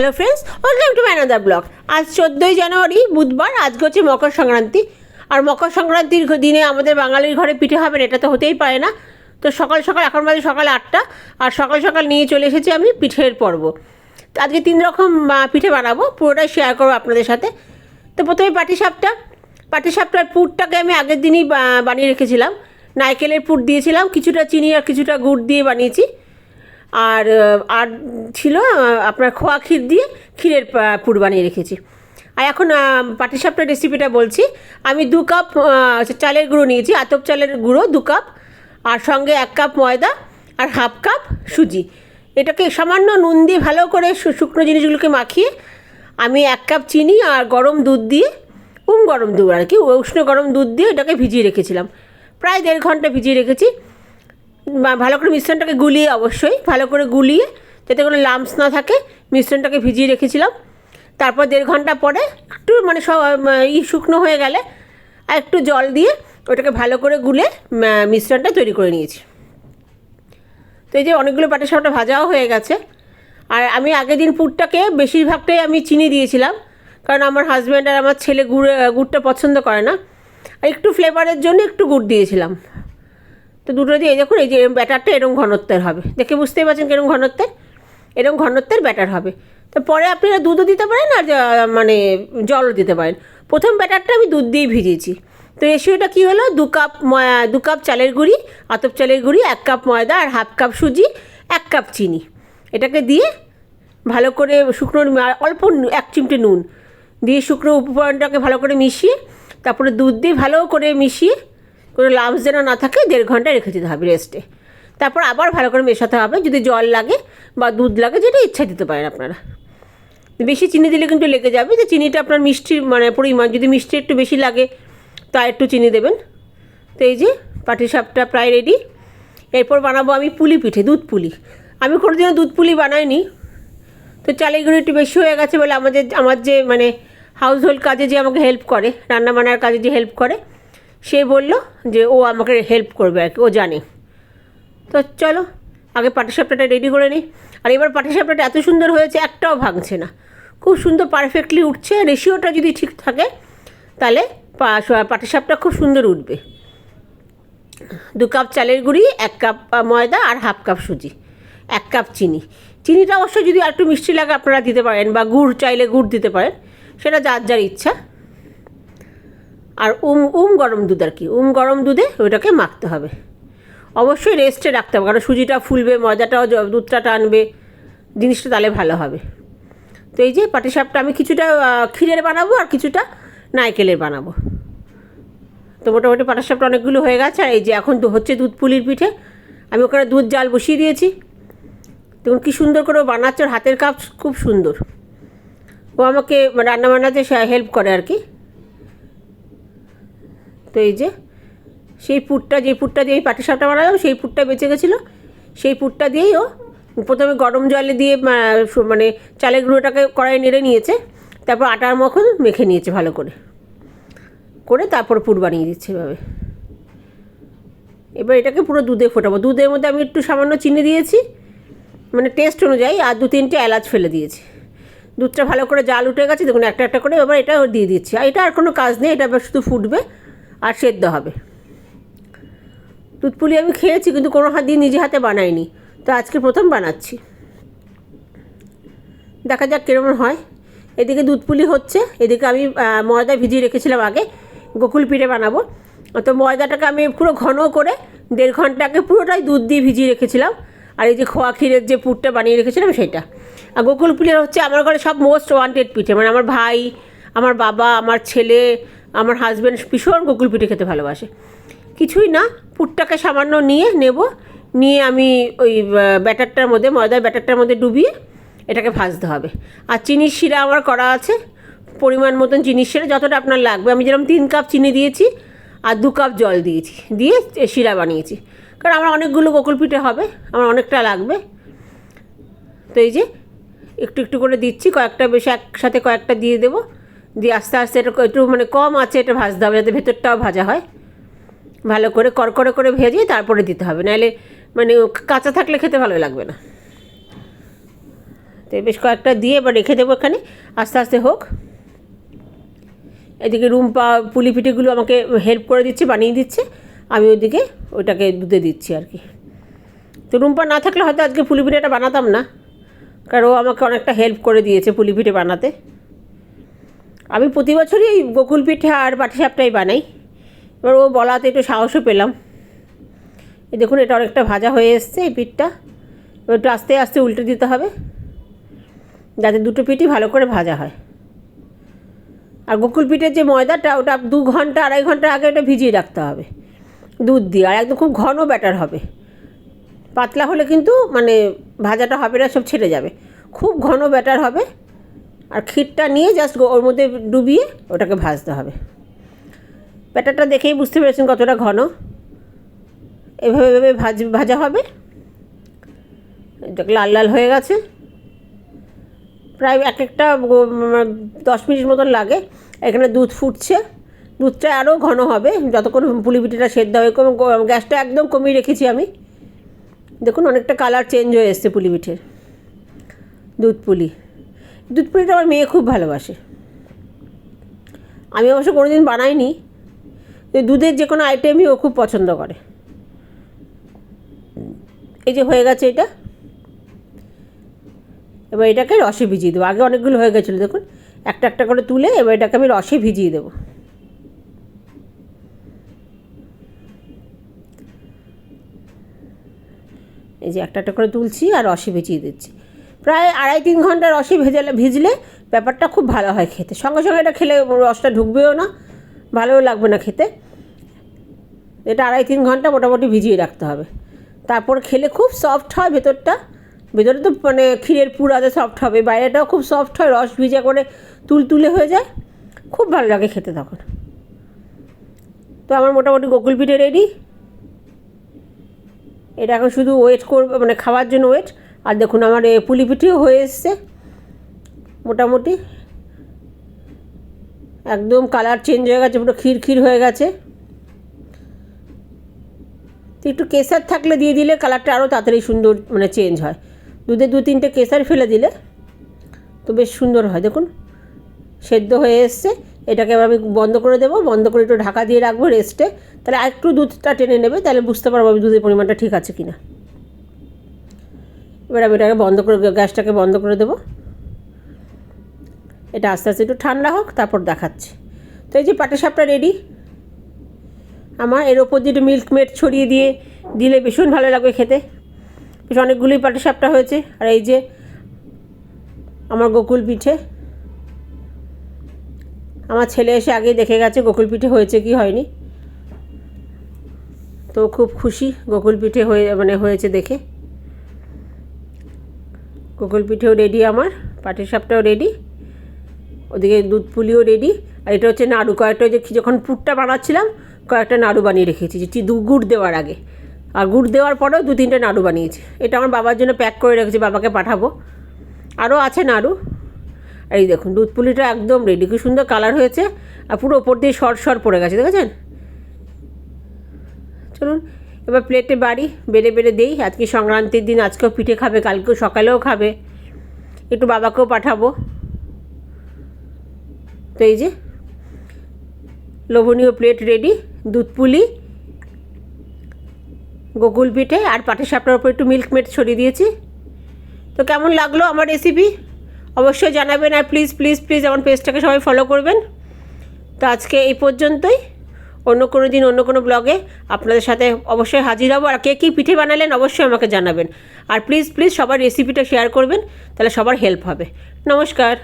Hello friends, welcome to my another blog. আজ 14ই জানুয়ারি বুধবার। আজকে হচ্ছে মকর সংক্রান্তি। আর মকর সংক্রান্তির দিনে আমাদের বাঙালির ঘরে পিঠে হবে না, এটা তো হতেই পারে না। তো সকাল সকাল, এখন বাজে সকাল 8টা, আর সকাল সকাল নিয়ে চলে এসেছি আমি পিঠের পর্ব। তো আজকে 3 রকম পিঠে বানাবো, পুরোটাই শেয়ার করবো আপনাদের সাথে। তো প্রথমে পাটিসাপটার পুরটাকে আমি আগের দিনই বানিয়ে রেখেছিলাম। নারকেলের পুর দিয়েছিলাম, কিছুটা চিনি আর কিছুটা গুড় দিয়ে বানিয়েছি। আর আর ছিল আপনার খোয়া ক্ষীর দিয়ে ক্ষীরের পুর বানিয়ে রেখেছি। আর এখন পাটিসাপটার রেসিপিটা বলছি। আমি 2 কাপ চালের গুঁড়ো নিয়েছি, আতপ চালের গুঁড়ো 2 কাপ, আর সঙ্গে 1 কাপ ময়দা আর হাফ কাপ সুজি। এটাকে সামান্য নুন দিয়ে ভালো করে শুকনো জিনিসগুলোকে মাখিয়ে আমি 1 কাপ চিনি আর গরম দুধ দিয়ে, গরম দুধ আর কি, উষ্ণ গরম দুধ দিয়ে এটাকে ভিজিয়ে রেখেছিলাম। প্রায় 1.5 ঘন্টা ভিজিয়ে রেখেছি। ভালো করে মিশ্রণটাকে গুলিয়ে, অবশ্যই ভালো করে গুলিয়ে, যাতে কোনো লাম্পস না থাকে, মিশ্রণটাকে ভিজিয়ে রেখেছিলাম। তারপর 1.5 ঘন্টা পরে একটু সব শুকনো হয়ে গেলে আর একটু জল দিয়ে ওটাকে ভালো করে গুলে মিশ্রণটা তৈরি করে নিয়েছি। তো এই যে অনেকগুলো পাটিসাপটা ভাজাও হয়ে গেছে। আর আমি আগের দিন পুরটাকে বেশিরভাগটাই আমি চিনি দিয়েছিলাম, কারণ আমার হাজব্যান্ড আর আমার ছেলে গুড়টা পছন্দ করে না। আর একটু ফ্লেভারের জন্য একটু গুড় দিয়েছিলাম। তো দুটো দিয়ে দেখুন, এই যে ব্যাটারটা এরকম ঘনত্বের হবে, দেখে বুঝতেই পারছেন কীরকম ঘনত্বের, এরকম ঘনত্বের ব্যাটার হবে। তো পরে আপনারা দুধও দিতে পারেন আর জলও দিতে পারেন। প্রথম ব্যাটারটা আমি দুধ দিয়েই ভিজিয়েছি। তো রেশিওটা কী হলো, 2 কাপ চালের গুঁড়ি, আতপ চালের গুঁড়ি, 1 কাপ ময়দা আর হাফ কাপ সুজি, 1 কাপ চিনি। এটাকে দিয়ে ভালো করে শুকনো, অল্প 1 চিমটে নুন দিয়ে শুকনো উপকরণটাকে ভালো করে মিশিয়ে, তারপরে দুধ দিয়ে ভালো করে মিশিয়ে, কোনো লাম্পস যেন না থাকে, 1.5 ঘন্টা রেখে দিতে হবে রেস্টে। তারপর আবার ভালো করে মেশাতে হবে। যদি জল লাগে বা দুধ লাগে, যেটা ইচ্ছা দিতে পারেন আপনারা। বেশি চিনি দিলে কিন্তু লেগে যাবে। যে চিনিটা আপনার মিষ্টির পরিমাণ, যদি মিষ্টি একটু বেশি লাগে তা একটু চিনি দেবেন। তো এই যে পাটিসাপটা প্রায় রেডি। এরপর বানাবো আমি পুলি পিঠে, দুধ পুলি। আমি কোনোদিনও দুধ পুলি বানাইনি। তো চালের গুঁড়ো একটু বেশি হয়ে গেছে বলে আমার যে হাউস হোল্ড কাজে যে আমাকে হেল্প করে, রান্নাবান্নার কাজে যে হেল্প করে, সে বলল যে ও আমাকে হেল্প করবে আর কি, ও জানে। তো চলো আগে পাটিসাপটাটা রেডি করে নিই। আর এবার পাটিসাপটাটা এত সুন্দর হয়েছে, একটাও ভাঙছে না, খুব সুন্দর পারফেক্টলি উঠছে। রেশিওটা যদি ঠিক থাকে তাহলে পাটিসাপটা খুব সুন্দর উঠবে। 2 কাপ চালের গুঁড়ি, 1 কাপ ময়দা আর হাফ কাপ সুজি, 1 কাপ চিনি। চিনিটা অবশ্যই যদি একটু মিষ্টি লাগে আপনারা দিতে পারেন, বা গুড় চাইলে গুড় দিতে পারেন, সেটা যার যার ইচ্ছা। আর গরম দুধ আর কি, গরম দুধে ওইটাকে মাখতে হবে। অবশ্যই রেস্টে রাখতে হবে, কারণ সুজিটা ফুলবে, ময়দাটাও দুধটা টানবে, জিনিসটা তাহলে ভালো হবে। তো এই যে পাটিসাপটা আমি কিছুটা ক্ষীরের বানাবো আর কিছুটা নারকেলের বানাবো। তো মোটামুটি পাটিসাপটা অনেকগুলো হয়ে গেছে। আর এই যে এখন হচ্ছে দুধ পুলির পিঠে। আমি ওখানে দুধ জাল বসিয়ে দিয়েছি। দেখুন কী সুন্দর করে ও বানাচ্ছে, ওর হাতের কাজ খুব সুন্দর। ও আমাকে রান্নাবান্নাতে হেল্প করে আর কি। তো এই যে যে পুরটা দিয়ে এই পাটিসাপটা বানালাম, সেই পুরটা বেঁচে গেছিলো, সেই পুরটা দিয়েই ও প্রথমে গরম জলে দিয়ে চালের গুঁড়োটাকে কড়াই নেড়ে নিয়েছে, তারপর আটার মখন মেখে নিয়েছে ভালো করে তারপর পুর বানিয়ে দিচ্ছে এভাবে। এবার এটাকে পুরো দুধে ফোটাবো। দুধের মধ্যে আমি একটু সামান্য চিনি দিয়েছি, টেস্ট অনুযায়ী, আর 2-3টে এলাচ ফেলে দিয়েছি। দুধটা ভালো করে জাল উঠে গেছে, দেখুন একটা একটা করে এবার এটা দিয়ে দিচ্ছি। আর এটা আর কোনো কাজ নেই, এটা শুধু ফুটবে আর সেদ্ধ হবে। দুধ পুলি আমি খেয়েছি, কিন্তু কোনো হাত দিয়ে নিজে হাতে বানাইনি, তো আজকে প্রথম বানাচ্ছি। দেখা যাক কীরকম হয়। এদিকে দুধ পুলি হচ্ছে, এদিকে আমি ময়দা ভিজিয়ে রেখেছিলাম আগে, গোকুল পিঠে বানাবো। তো ময়দাটাকে আমি পুরো ঘন করে 1.5 ঘন্টা আগে পুরোটাই দুধ দিয়ে ভিজিয়ে রেখেছিলাম। আর এই যে খোয়া ক্ষীরের যে পুরটা বানিয়ে রেখেছিলাম সেটা। আর গোকুল পিঠে হচ্ছে আমার ঘরে সব মোস্ট ওয়ান্টেড পিঠে, আমার ভাই, আমার বাবা, আমার ছেলে, আমার হাজব্যান্ড ভীষণ গোকুল পিঠে খেতে ভালোবাসে। কিছুই না, পুরটাকে সামান্য নিয়ে আমি ওই ময়দার ব্যাটারটার মধ্যে ডুবিয়ে এটাকে ভাজতে হবে। আর চিনির শিরা আমার করা আছে, পরিমাণ মতন চিনির শিরা যতটা আপনার লাগবে। আমি যেরকম 3 কাপ চিনি দিয়েছি আর 2 কাপ জল দিয়েছি, দিয়ে শিরা বানিয়েছি, কারণ আমার অনেকগুলো গোকুল পিঠে হবে, আমার অনেকটা লাগবে। তো এই যে একটু একটু করে দিচ্ছি, কয়েকটা বেশি একসাথে কয়েকটা দিয়ে দেবো, দিয়ে আস্তে আস্তে এটা একটু কম আছে এটা ভাজতে হবে, যাতে ভেতরটাও ভাজা হয়। ভালো করে কড়কড়ে করে ভেজে তারপরে দিতে হবে, নাহলে কাঁচা থাকলে খেতে ভালো লাগবে না। তো তো বেশ কয়েকটা দিয়ে এবার রেখে দেবো এখানে, আস্তে আস্তে হোক। এদিকে রুম্পা পুলি পিঠেগুলো আমাকে হেল্প করে দিচ্ছে, বানিয়ে দিচ্ছে, আমি ওইদিকে ওইটাকে দুধে দিচ্ছি আর কি। তো রুম্পা না থাকলে হয়তো আজকে পুলি পিঠেটা বানাতাম না, কারণ ও আমাকে অনেকটা হেল্প করে দিয়েছে পুলি পিঠে বানাতে। আমি প্রতি বছরই এই গোকুল পিঠে আর পাটিসাপটাই বানাই, এবার ও বলাতে একটু সাহসও পেলাম। এই দেখুন এটা অনেকটা ভাজা হয়ে এসছে এই পিঠটা, এবার একটু আস্তে আস্তে উল্টে দিতে হবে যাতে দুটো পিঠই ভালো করে ভাজা হয়। আর গোকুল পিঠের যে ময়দাটা ওটা 2 ঘন্টা 2.5 ঘন্টা আগে ওটা ভিজিয়ে রাখতে হবে দুধ দিয়ে, আর একদম খুব ঘন ব্যাটার হবে। পাতলা হলে কিন্তু মানে ভাজাটা হবে না, সব ছেড়ে যাবে। খুব ঘন ব্যাটার হবে, আর ক্ষীরটা নিয়ে জাস্ট ওর মধ্যে ডুবিয়ে ওটাকে ভাজতে হবে। ব্যাটারটা দেখেই বুঝতে পেরেছেন কতটা ঘন। এভাবে এভাবে ভাজা হবে। এটা লাল লাল হয়ে গেছে, প্রায় এক একটা 10 মিনিট মতন লাগে। এখানে দুধ ফুটছে, দুধটা আরও ঘন হবে যতক্ষণ পুলি পিঠেটা সেদ্ধ হবে। গ্যাসটা একদম কমিয়ে রেখেছি আমি। দেখুন অনেকটা কালার চেঞ্জ হয়ে এসছে পুলি পিঠের। দুধ পুলিটা আমার মেয়ে খুব ভালোবাসে। আমি অবশ্য কোনোদিন বানাইনি, দুধের যে কোনো আইটেমই ও খুব পছন্দ করে। এই যে হয়ে গেছে এটা, এবার এটাকে রসে ভিজিয়ে দেবো। আগে অনেকগুলো হয়ে গেছিলো, দেখুন একটা একটা করে তুলে এবার এটাকে আমি রসে ভিজিয়ে দেবো। এই যে একটা একটা করে তুলছি আর রসে ভিজিয়ে দিচ্ছি। প্রায় 2.5-3 ঘন্টা রসে ভিজলে ব্যাপারটা খুব ভালো হয় খেতে। সঙ্গে সঙ্গে এটা খেলে রসটা ঢুকবেও না, ভালোও লাগবে না খেতে। এটা 2.5-3 ঘন্টা মোটামুটি ভিজিয়ে রাখতে হবে, তারপর খেলে খুব সফট হয় ভেতরটা। ভেতরে তো মানে ক্ষীরের পুর আছে, সফট হবে, বাইরেটাও খুব সফট হয়, রস ভিজা করে তুলতুলে হয়ে যায়, খুব ভালো লাগে খেতে তখন। তো আমার মোটামুটি গোকুল পিঠে রেডি। এটা এখন শুধু ওয়েট করবে, মানে খাওয়ার জন্য ওয়েট। আর দেখুন আমার পুলি পিঠেও হয়ে এসছে মোটামুটি, একদম কালার চেঞ্জ হয়ে গেছে, পুরো ক্ষীর হয়ে গেছে। তো একটু কেসার থাকলে দিয়ে দিলে কালারটা আরও তাড়াতাড়ি সুন্দর মানে চেঞ্জ হয়। দুধে 2-3টে কেসার ফেলে দিলে তো বেশ সুন্দর হয়। দেখুন সেদ্ধ হয়ে এসছে, এটাকে এবার আমি বন্ধ করে দেবো। বন্ধ করে একটু ঢাকা দিয়ে রাখবো রেস্টে, তাহলে একটু দুধটা টেনে নেবে, তাহলে বুঝতে পারবো আমি দুধের পরিমাণটা ঠিক আছে কিনা। এবার আমি এটাকে বন্ধ করে, গ্যাসটাকে বন্ধ করে দেবো। এটা আস্তে আস্তে একটু ঠান্ডা হোক, তারপর দেখাচ্ছি। তো এই যে পাটিসাপটা রেডি আমার। এর ওপর দিয়ে একটু মিল্ক মেড ছড়িয়ে দিলে ভীষণ ভালো লাগবে খেতে। বেশ অনেকগুলোই পাটিসাপটা হয়েছে। আর এই যে আমার গোকুল পিঠে, আমার ছেলে এসে আগেই দেখে গেছে গোকুল পিঠে হয়েছে কি হয়নি, তো খুব খুশি গোকুল পিঠে হয়েছে দেখে। গোকুল পিঠেও রেডি আমার, পাটিসাপটাও রেডি, ওদিকে দুধ পুলিও রেডি। আর এটা হচ্ছে নাড়ু, কয়েকটা যে যখন পুরটা বানাচ্ছিলাম কয়েকটা নাড়ু বানিয়ে রেখেছি গুড় দেওয়ার আগে, আর গুড় দেওয়ার পরেও 2-3টে নাড়ু বানিয়েছি। এটা আমার বাবার জন্য প্যাক করে রেখেছি, বাবাকে পাঠাবো। আরও আছে নাড়ু। এই দেখুন দুধ পুলিটা একদম রেডি, কি সুন্দর কালার হয়েছে, আর পুরো ওপর দিয়ে সর পড়ে গেছে, দেখেছেন। চলুন এবার প্লেটে বেড়ে দেই। আজকে সংক্রান্তির দিন, আজকেও পিঠে খাবে, কালকেও সকালেও খাবে, একটু বাবাকেও পাঠাবো। তো এই যে লোভনীয় প্লেট রেডি, দুধ পুলি, গোকুল পিঠে আর পাটিসাপটার উপর একটু মিল্ক মেড ছড়িয়ে দিয়েছি। তো কেমন লাগলো আমার রেসিপি অবশ্যই জানাবেন, আর প্লিজ প্লিজ প্লিজ আমার পেজটাকে সবাই ফলো করবেন। তো আজকে এই পর্যন্তই, অন্য কোনো দিন অন্য কোনো ব্লগে আপনাদের সাথে অবশ্যই হাজির হব। আর কে কী পিঠে বানালেন অবশ্যই আমাকে জানাবেন, আর প্লিজ প্লিজ সবার রেসিপিটা শেয়ার করবেন, তাহলে সবার হেল্প হবে। নমস্কার।